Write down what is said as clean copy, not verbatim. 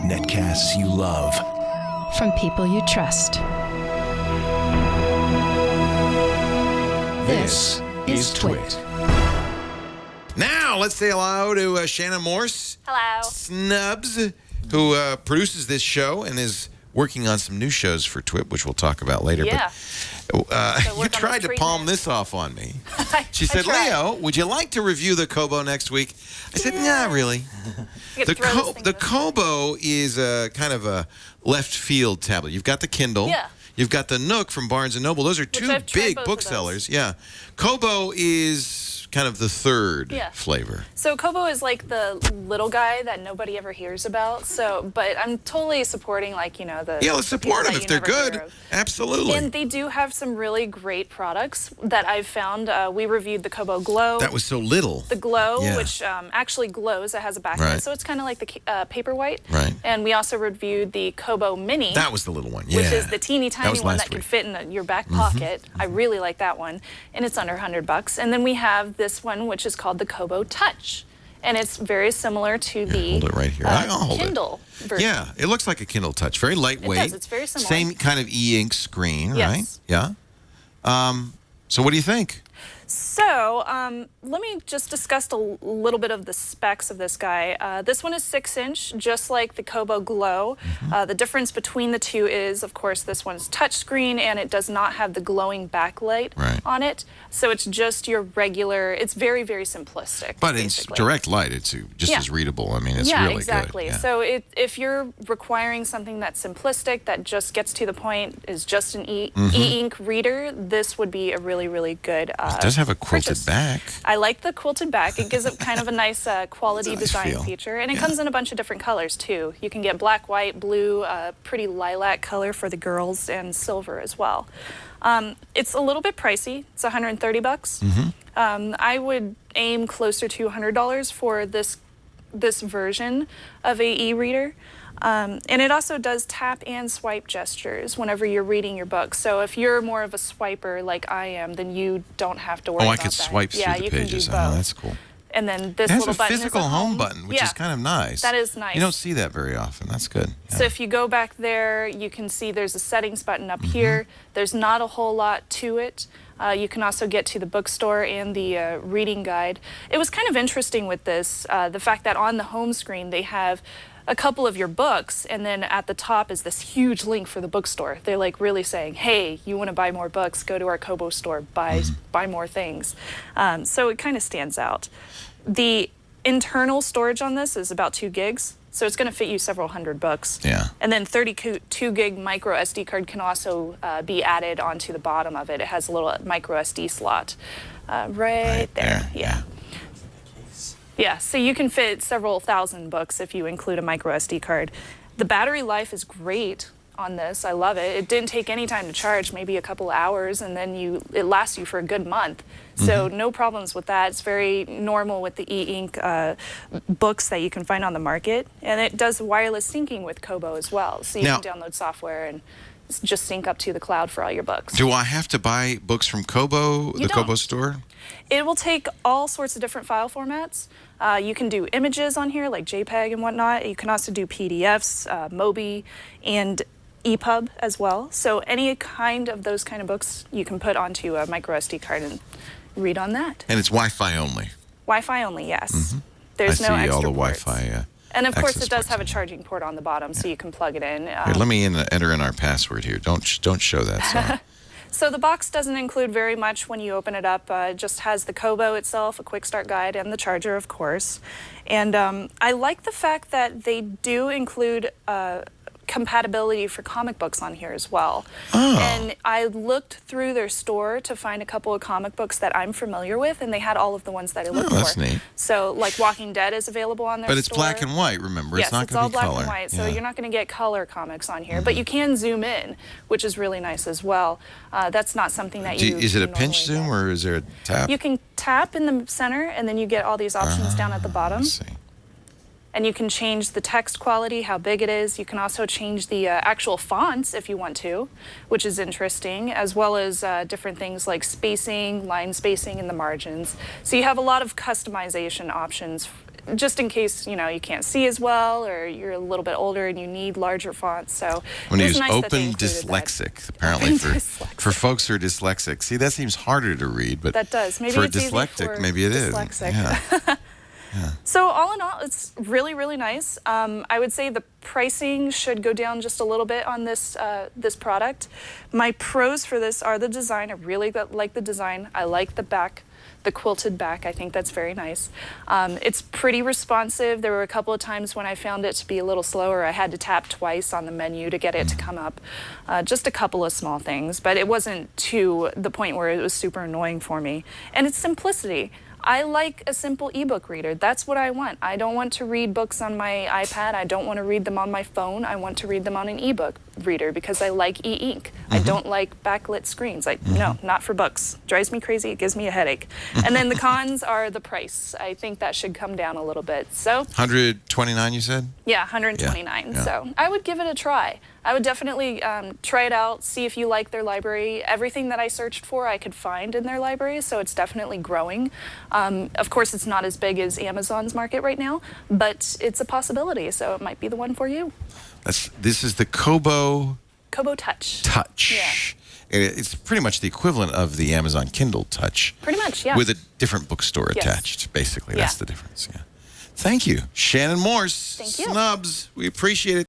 Netcasts you love. From people you trust. This is Twit. Now, let's say hello to Shannon Morse. Hello. Snubs, who produces this show and is working on some new shows for Twit, which we'll talk about later. Yeah. But you tried to palm this off on me. She said, Leo, would you like to review the Kobo next week? I said, not really. The Kobo is kind of a left field tablet. You've got the Kindle. Yeah. You've got the Nook from Barnes & Noble. Those are two big booksellers. Yeah. Kobo is kind of the third flavor. So Kobo is like the little guy that nobody ever hears about. But I'm totally supporting, the let's support them if they're good. Absolutely. And they do have some really great products that I've found. We reviewed the Kobo Glow. That was so little. The Glow, which actually glows. It has a backlight, so it's kind of like the Paperwhite. Right. And we also reviewed the Kobo Mini. That was the little one, which is the teeny tiny one that can fit in your back pocket. I really like that one, and it's under $100. And then we have this one, which is called the Kobo Touch, and it's very similar to the hold it right here. I'll hold Kindle version. Yeah, it looks like a Kindle Touch. Very lightweight. It does. It's very similar. Same kind of e-ink screen, yes. right? Yeah. So what do you think? So let me just discuss a little bit of the specs of this guy. This one is 6-inch, just like the Kobo Glow. The difference between the two is, of course, this one's touchscreen, and it does not have the glowing backlight on it. So it's just your regular, it's very, very simplistic. But it's direct light. It's just as readable. I mean, it's really exactly. good. Yeah. So if you're requiring something that's simplistic, that just gets to the point, is just an e-ink reader, this would be a really, really good it does have a quilted back. I like the quilted back. It gives it kind of a nice quality design feature. And it comes in a bunch of different colors, too. You can get black, white, blue, pretty lilac color for the girls, and silver as well. It's a little bit pricey. It's $130. I would aim closer to $100 for this version of a e-reader. And it also does tap and swipe gestures whenever you're reading your book. So if you're more of a swiper like I am, then you don't have to worry about that. I could swipe through the pages. Oh, that's cool. And then this little button is a physical home button, which is kind of nice. That is nice. You don't see that very often. That's good. Yeah. So if you go back there, you can see there's a settings button up here. There's not a whole lot to it. You can also get to the bookstore and the reading guide. It was kind of interesting with this, the fact that on the home screen they have a couple of your books, and then at the top is this huge link for the bookstore. They're like really saying, hey, you want to buy more books, go to our Kobo store, buy more things. So it kind of stands out. The internal storage on this is about 2 gigs, so it's going to fit you several hundred books. Yeah. And then 32 gig micro SD card can also be added onto the bottom of it. It has a little micro SD slot right there. Yeah. Yeah, so you can fit several thousand books if you include a micro SD card. The battery life is great on this. I love it. It didn't take any time to charge, maybe a couple hours, and then it lasts you for a good month. So no problems with that. It's very normal with the e-ink books that you can find on the market. And it does wireless syncing with Kobo as well. So you can download software and just sync up to the cloud for all your books. Do I have to buy books from Kobo, Kobo store? It will take all sorts of different file formats. You can do images on here, like JPEG and whatnot. You can also do PDFs, MOBI, and EPUB as well. So any kind of those kind of books you can put onto a micro SD card and read on that. And it's Wi-Fi only? Wi-Fi only, yes. There's no extra I see all the ports. Wi-Fi and of course, it does have a charging port on the bottom, so you can plug it in. Here, let me enter in our password here. Don't show that. So the box doesn't include very much when you open it up. It just has the Kobo itself, a quick start guide, and the charger, of course. And I like the fact that they do include compatibility for comic books on here as well. And I looked through their store to find a couple of comic books that I'm familiar with, and they had all of the ones that I looked for. That's neat. So like Walking Dead is available on their store. But it's black and white, remember? Yes, it's not going to be color. It's all black and white, so you're not going to get color comics on here. But you can zoom in, which is really nice as well. That's not something that you Is it a pinch zoom or is there a tap? You can tap in the center, and then you get all these options down at the bottom. Let's see. And you can change the text quality, how big it is. You can also change the actual fonts if you want to, which is interesting, as well as different things like spacing, line spacing in the margins. So you have a lot of customization options just in case, you know, you can't see as well or you're a little bit older and you need larger fonts. So when it you was use nice that they open included dyslexic, that. apparently Open for folks who are dyslexic. See, that seems harder to read, but that does. Maybe for a it's easy dyslexic, for maybe it is. dyslexic. Yeah. So all in all, it's really, really nice. I would say the pricing should go down just a little bit on this this product. My pros for this are the design. I really like the design. I like the back, the quilted back. I think that's very nice. It's pretty responsive. There were a couple of times when I found it to be a little slower. I had to tap twice on the menu to get it to come up. Just a couple of small things, but it wasn't to the point where it was super annoying for me. And it's simplicity. I like a simple ebook reader. That's what I want. I don't want to read books on my iPad. I don't want to read them on my phone. I want to read them on an ebook reader because I like e-ink. I don't like backlit screens. No, not for books. Drives me crazy. It gives me a headache. And then the cons are the price. I think that should come down a little bit. So 129, you said? yeah, 129. Yeah. So I would give it a try. I would definitely try it out, see if you like their library. Everything that I searched for, I could find in their library, so it's definitely growing. Of course, it's not as big as Amazon's market right now, but it's a possibility, so it might be the one for you. This is the Kobo Touch. Yeah. It's pretty much the equivalent of the Amazon Kindle Touch. Pretty much, yeah. With a different bookstore Yes. attached, basically. Yeah. That's the difference, yeah. Thank you. Shannon Morse. Thank you. Snubs. We appreciate it.